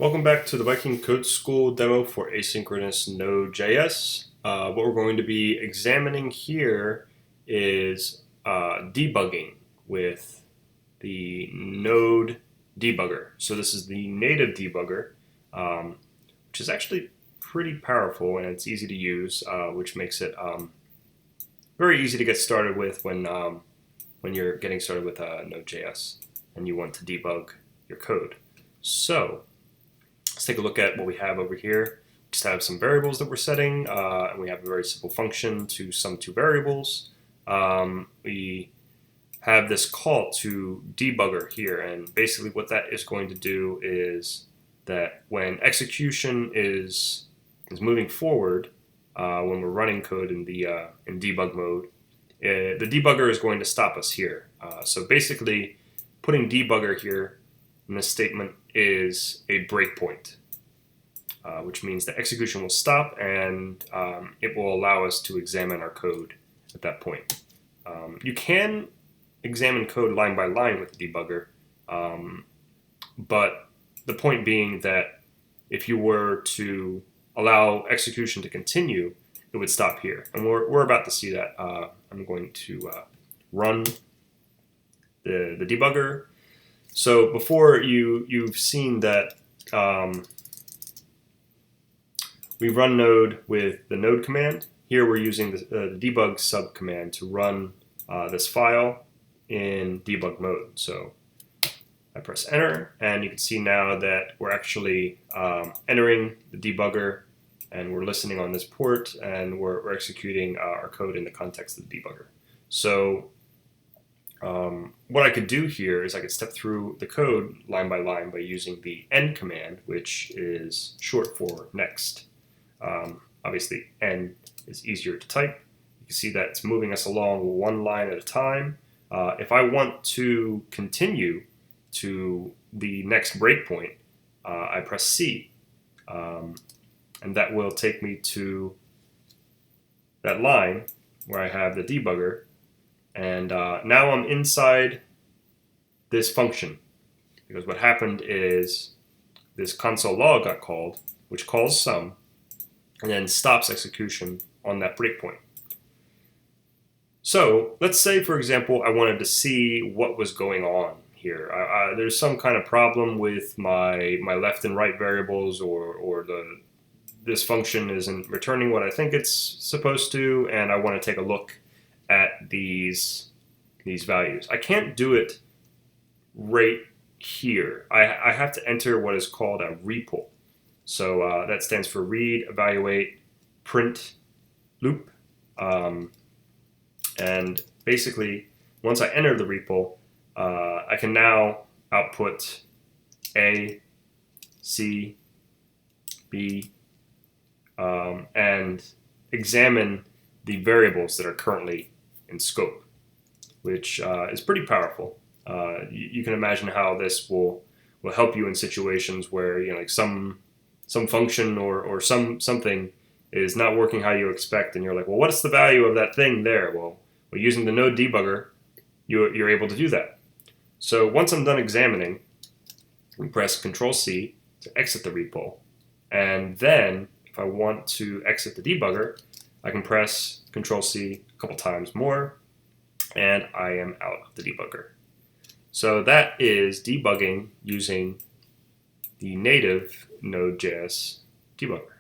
Welcome back to the Viking Code School demo for asynchronous Node.js. What we're going to be examining here is debugging with the Node debugger. So this is the native debugger, which is actually pretty powerful and it's easy to use, which makes it very easy to get started with when you're getting started with Node.js and you want to debug your code. So let's take a look at what we have over here. We just have some variables that we're setting, and we have a very simple function to sum two variables. We have this call to debugger here, and basically what that is going to do is that when execution is moving forward, when we're running code in debug mode, the debugger is going to stop us here. So basically, putting debugger here in this statement is a breakpoint, which means the execution will stop and it will allow us to examine our code at that point. You can examine code line by line with the debugger, but the point being that if you were to allow execution to continue, it would stop here. And we're about to see that. I'm going to run the debugger. So before you've seen that we run node with the node command. Here we're using the debug sub command to run this file in debug mode. So I press enter, and you can see now that we're actually entering the debugger, and we're listening on this port, and we're executing our code in the context of the debugger. So what I could do here is I could step through the code line by line by using the end command, which is short for next. Obviously, n is easier to type. You can see that it's moving us along one line at a time. If I want to continue to the next breakpoint, I press C, and that will take me to that line where I have the debugger. And now I'm inside this function, because what happened is this console log got called, which calls sum, and then stops execution on that breakpoint. So let's say, for example, I wanted to see what was going on here. There's some kind of problem with my left and right variables, or this function isn't returning what I think it's supposed to, and I want to take a look at these values. I can't do it right here. I have to enter what is called a REPL. So that stands for read, evaluate, print, loop. And basically, once I enter the REPL, I can now output A, C, B, and examine the variables that are currently in scope, which is pretty powerful. You can imagine how this will help you in situations where like some function or something is not working how you expect, and you're like, well, what's the value of that thing there? Well, using the node debugger, you're able to do that. So once I'm done examining, we press Control C to exit the REPL, and then if I want to exit the debugger, I can press Control C a couple times more, and I am out of the debugger. So that is debugging using the native Node.js debugger.